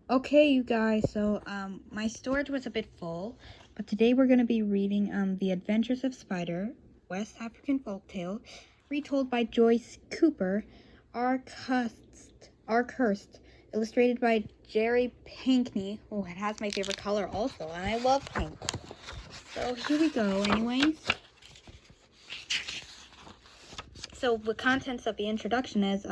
Okay, you guys, so my storage was a bit full, but today we're going to be reading The Adventures of Spider, West African Folktale, retold by Joyce Cooper, Arkhurst, illustrated by Jerry Pinkney. Oh, it has my favorite color also, and I love pink. So here we go, anyways. So the contents of the introduction is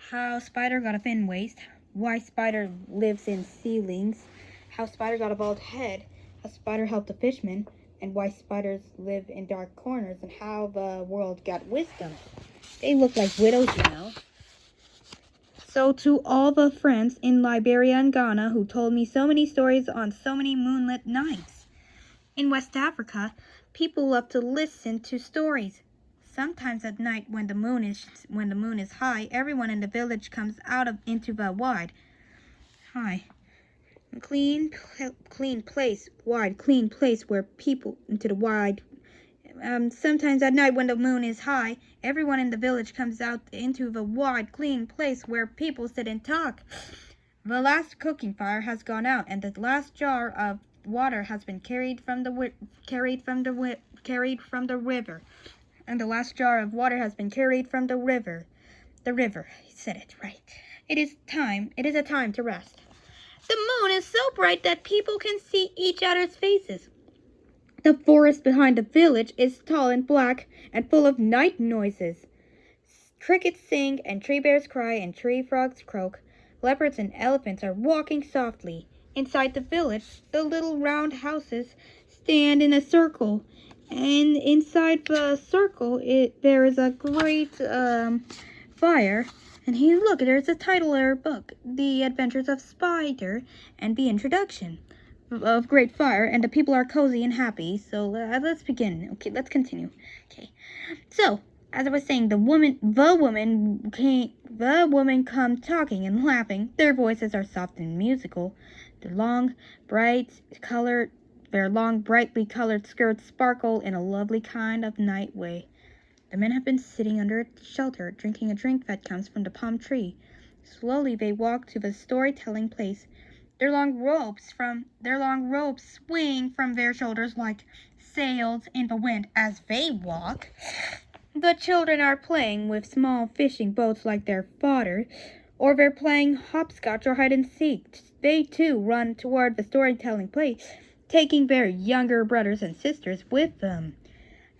how Spider got a thin waist, why Spider lives in ceilings, how Spider got a bald head, how Spider helped a fishman, and why spiders live in dark corners, and how the world got wisdom. They look like widows. So to all the friends in Liberia and Ghana who told me so many stories on so many moonlit nights. In West Africa, people love to listen to stories. Sometimes at night when the moon is high, everyone in the village comes into the wide clean place where people into the wide sometimes at night when the moon is high, everyone in the village comes out into the wide clean place where people sit and talk. The last cooking fire has gone out, and the last jar of water has been carried from the river. And the last jar of water has been carried from the river. The river, he said it right. It is a time to rest. The moon is so bright that people can see each other's faces. The forest behind the village is tall and black and full of night noises. Crickets sing, and tree bears cry, and tree frogs croak. Leopards and elephants are walking softly. Inside the village, the little round houses stand in a circle, and inside the circle, there is a great fire. And look, there's a title of our book, The Adventures of Spider, and the introduction of Great Fire, and the people are cozy and happy. So let's begin. Okay, let's continue. Okay, so as I was saying, the woman come talking and laughing. Their voices are soft and musical. Their long, brightly colored skirts sparkle in a lovely kind of night way. The men have been sitting under a shelter, drinking a drink that comes from the palm tree. Slowly they walk to the storytelling place. Their long robes swing from their shoulders like sails in the wind as they walk. The children are playing with small fishing boats like their father, or they're playing hopscotch or hide and seek. They too run toward the storytelling place, taking their younger brothers and sisters with them.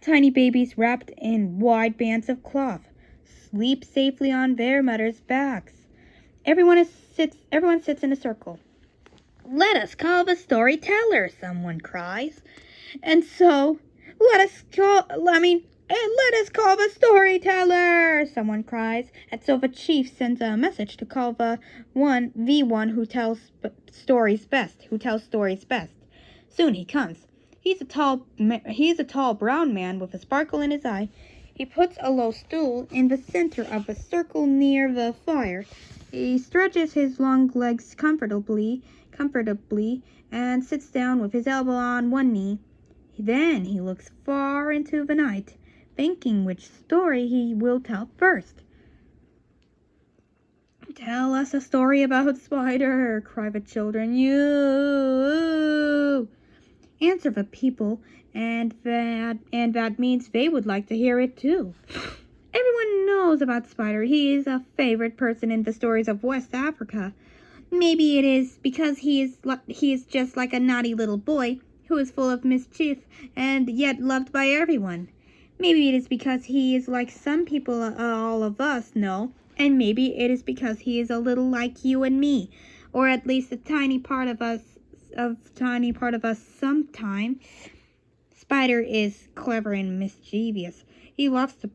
Tiny babies wrapped in wide bands of cloth sleep safely on their mothers' backs. Everyone sits in a circle. Let us call the storyteller, someone cries. And so, let us call the storyteller, someone cries. And so the chief sends a message to call the one who tells stories best, Soon he comes. He's a tall brown man with a sparkle in his eye. He puts a low stool in the center of a circle near the fire. He stretches his long legs comfortably, and sits down with his elbow on one knee. Then he looks far into the night, thinking which story he will tell first. Tell us a story about Spider, cry the children. You answer the people, and that means they would like to hear it too. Everyone knows about Spider. He is a favorite person in the stories of West Africa. Maybe it is because he is just like a naughty little boy who is full of mischief and yet loved by everyone. Maybe it is because he is like some people all of us know, and maybe it is because he is a little like you and me, or at least a tiny part of us sometime. Spider is clever and mischievous. He loves to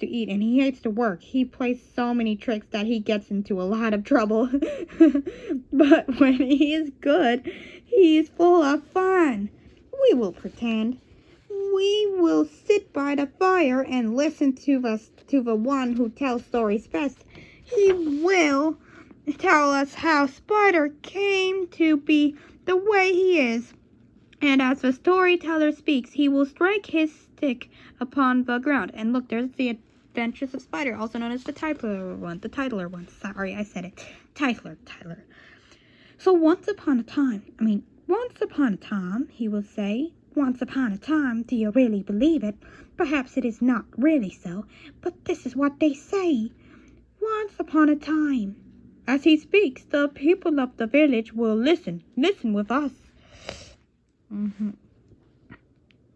eat, and he hates to work. He plays so many tricks that he gets into a lot of trouble. But when he is good, he is full of fun. We will pretend. We will sit by the fire and listen to the one who tells stories best. He will tell us how Spider came to be the way he is. And as the storyteller speaks, he will strike his stick upon the ground. And look, there's the Adventures of Spider, also known as the Titler one. Sorry, I said it. Titler. So once upon a time, he will say, once upon a time, do you really believe it? Perhaps it is not really so, but this is what they say. Once upon a time. As he speaks, the people of the village will listen. Listen with us.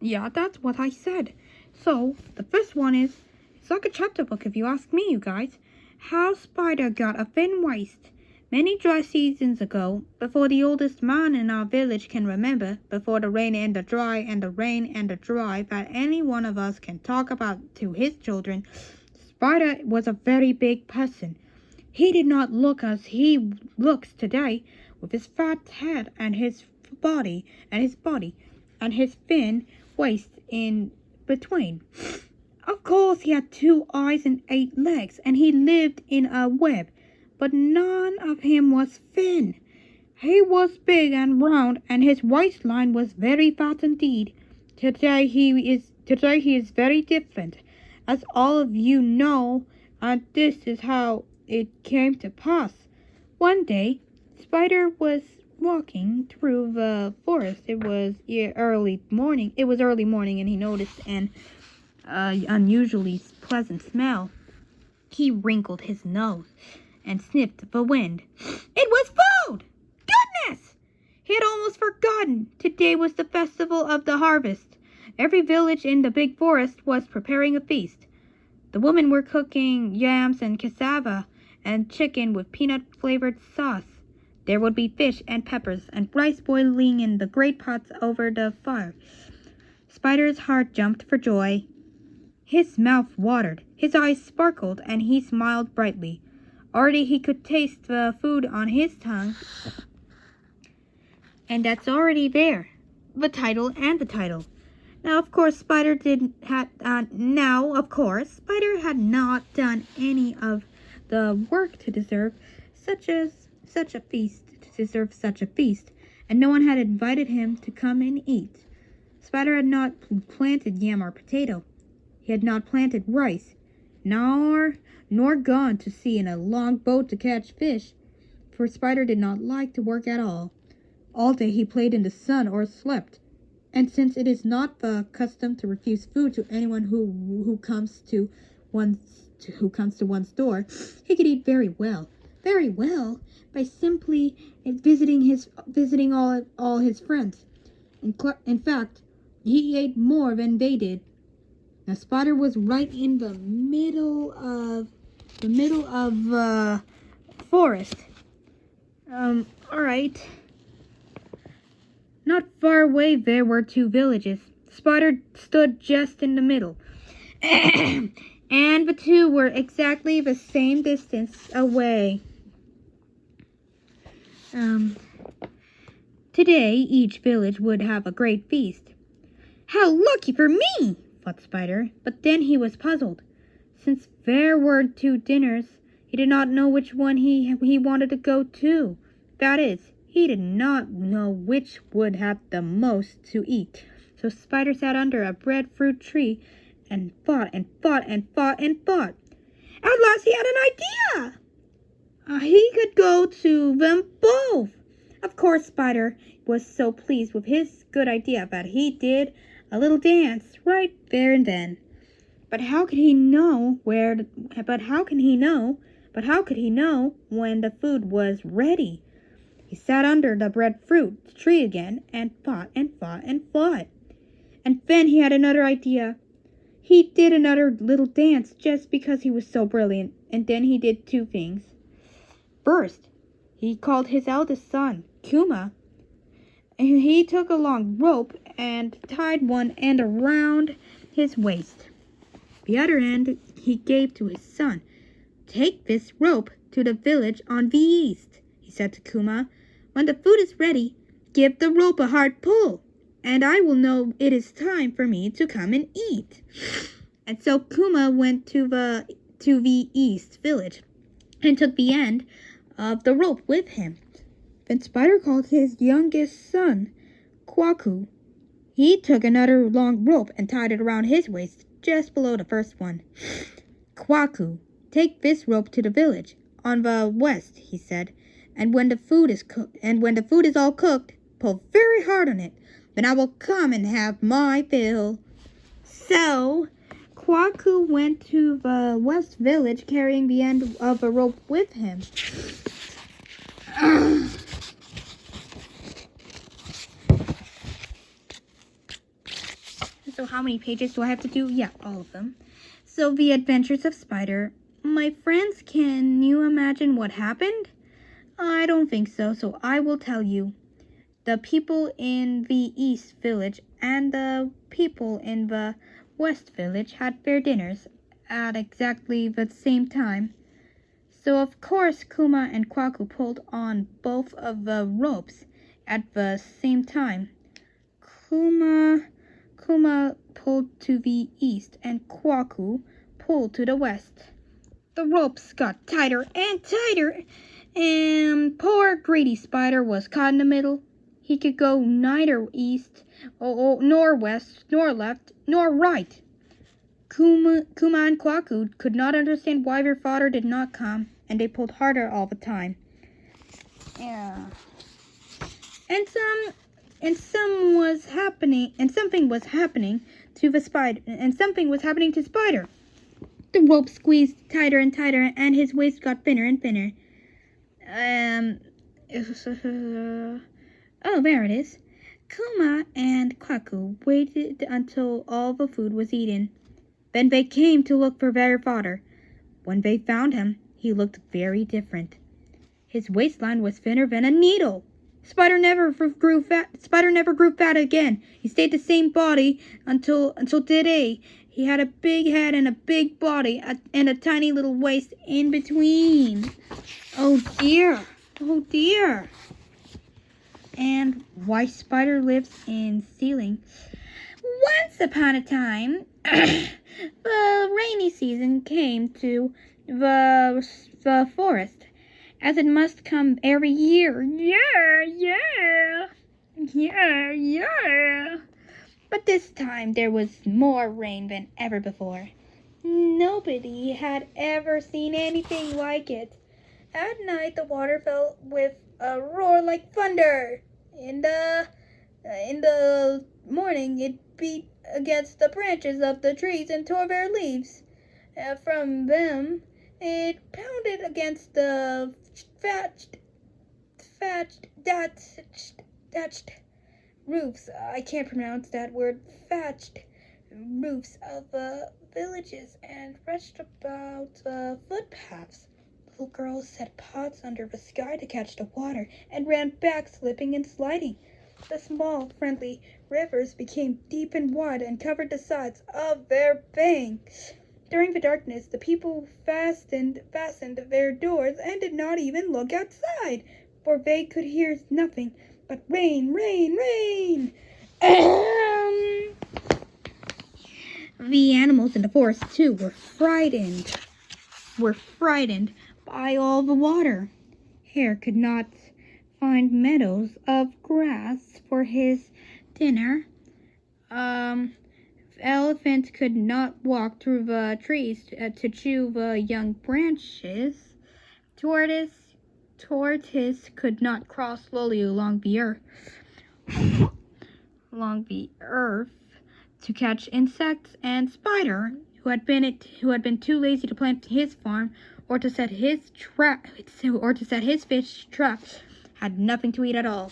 Yeah, that's what I said. So, the first one is, it's like a chapter book if you ask me, you guys. How Spider got a thin waist. Many dry seasons ago, before the oldest man in our village can remember, before the rain and the dry and the rain and the dry that any one of us can talk about to his children, Spider was a very big person. He did not look as he looks today, with his fat head and his body and his thin waist in between. Of course, he had 2 eyes and 8 legs, and he lived in a web, but none of him was thin. He was big and round, and his waistline was very fat indeed. Today he is very different, as all of you know, and this is how it came to pass. One day, Spider was walking through the forest. It was early morning, and he noticed an unusually pleasant smell. He wrinkled his nose and sniffed the wind. It was food! Goodness! He had almost forgotten. Today was the festival of the harvest. Every village in the big forest was preparing a feast. The women were cooking yams and cassava and chicken with peanut-flavored sauce. There would be fish and peppers and rice boiling in the great pots over the fire. Spider's heart jumped for joy. His mouth watered, his eyes sparkled, and he smiled brightly. Already he could taste the food on his tongue. And that's already there. The title. Now, of course, Spider had not done any of the work to deserve such a feast, and no one had invited him to come and eat. Spider had not planted yam or potato. He had not planted rice, nor gone to sea in a long boat to catch fish, for Spider did not like to work at all. All day he played in the sun or slept, and since it is not the custom to refuse food to anyone who comes to one's door, he could eat very well, by simply visiting all his friends. In fact, he ate more than they did. Now Spider was right in the middle of forest. Alright. Not far away there were 2 villages. Spider stood just in the middle. And the 2 were exactly the same distance away. Today each village would have a great feast. How lucky for me, thought Spider, but then he was puzzled. Since there were 2 dinners, he did not know which one he wanted to go to. That is, he did not know which would have the most to eat. So Spider sat under a breadfruit tree and thought. At last he had an idea. He could go to them both. Of course, Spider was so pleased with his good idea that he did a little dance right there and then. But how could he know when the food was ready? He sat under the breadfruit tree again and thought. And then he had another idea. He did another little dance just because he was so brilliant, and then he did 2 things. First, he called his eldest son, Kuma, and he took a long rope and tied one end around his waist. The other end he gave to his son. Take this rope to the village on the east, he said to Kuma. When the food is ready, give the rope a hard pull, and I will know it is time for me to come and eat. And so Kuma went to the east village and took the end of the rope with him. Then Spider called his youngest son, Kwaku. He took another long rope and tied it around his waist, just below the first one. Kwaku, take this rope to the village on the west, he said. And when the food is all cooked, pull very hard on it. Then I will come and have my fill." So Kwaku went to the west village carrying the end of a rope with him. So how many pages do I have to do? Yeah, all of them. So the adventures of Spider. My friends, can you imagine what happened? I don't think so, so I will tell you. The people in the East Village and the people in the West Village had their dinners at exactly the same time. So of course Kuma and Kwaku pulled on both of the ropes at the same time. Kuma pulled to the east and Kwaku pulled to the west. The ropes got tighter and tighter, and poor greedy Spider was caught in the middle. He could go neither east, nor west, nor left, nor right. Kuma and Kwaku could not understand why their father did not come, and they pulled harder all the time. Yeah. Something was happening to Spider. The rope squeezed tighter and tighter, and his waist got thinner and thinner. Oh, there it is. Kuma and Kwaku waited until all the food was eaten. Then they came to look for their father. When they found him, he looked very different. His waistline was thinner than a needle. Spider never grew fat again. He stayed the same body until today. He had a big head and a big body and a tiny little waist in between. Oh dear. Oh dear. And why Spider lives in ceiling. Once upon a time, the rainy season came to the forest, as it must come every year. Yeah. But this time there was more rain than ever before. Nobody had ever seen anything like it. At night the water fell with a roar like thunder. In the morning it beat against the branches of the trees and tore their leaves. From them it pounded against the thatched roofs. I can't pronounce that word. Thatched roofs of villages and rushed about footpaths. Little girls set pots under the sky to catch the water and ran back, slipping and sliding. The small, friendly rivers became deep and wide and covered the sides of their banks. During the darkness, the people fastened their doors and did not even look outside, for they could hear nothing but rain. The animals in the forest, too, were frightened by all the water. Hare could not find meadows of grass for his dinner. Elephant could not walk through the trees to chew the young branches. Tortoise could not crawl slowly along the earth to catch insects, and Spider, who had been too lazy to plant his farm or to set his fish traps, had nothing to eat at all.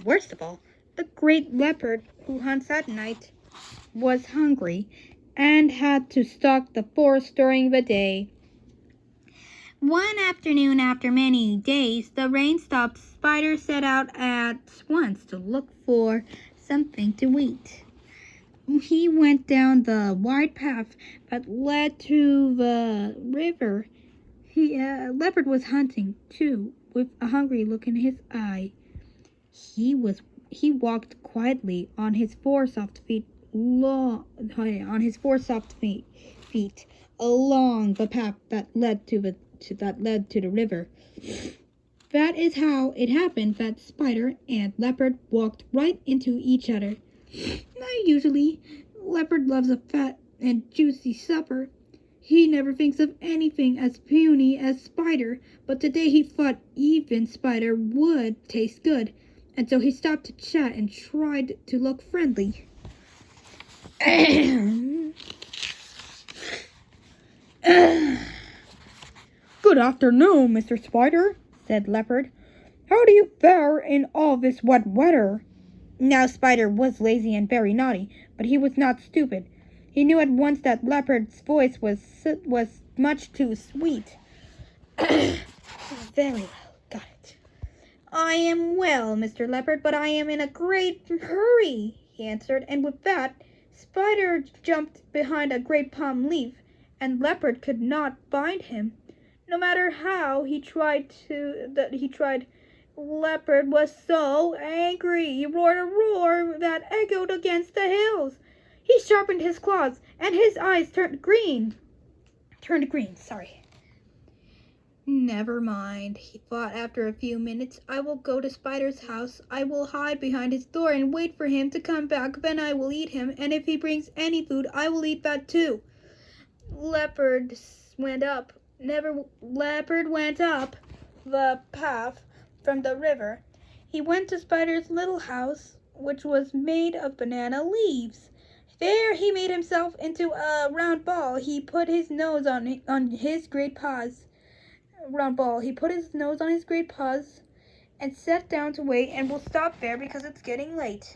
Worst of all, the great leopard who hunts at night was hungry and had to stalk the forest during the day. One afternoon, after many days, the rain stopped. Spider set out at once to look for something to eat. He went down the wide path that led to the river. Leopard was hunting, too, with a hungry look in his eye. He walked quietly on his four soft feet along the path that led to the river. That is how it happened that Spider and Leopard walked right into each other. Not usually. Leopard loves a fat and juicy supper. He never thinks of anything as puny as Spider, but today he thought even Spider would taste good, and so he stopped to chat and tried to look friendly. Good afternoon, Mr. Spider, said Leopard. How do you fare in all this wet weather? Now Spider was lazy and very naughty, but he was not stupid. He knew at once that Leopard's voice was much too sweet. Very well, got it. I am well, Mr. Leopard, but I am in a great hurry, he answered, and with that, Spider jumped behind a great palm leaf, and Leopard could not find him. No matter how he tried, Leopard was so angry. He roared a roar that echoed against the hills. He sharpened his claws, and his eyes turned green. Never mind, he thought after a few minutes. I will go to Spider's house. I will hide behind his door and wait for him to come back. Then I will eat him, and if he brings any food, I will eat that too. Leopard went up the path from the river. He went to Spider's little house, which was made of banana leaves. There he made himself into a round ball. He put his nose on his great paws. He put his nose on his great paws and sat down to wait, and will stop there because it's getting late.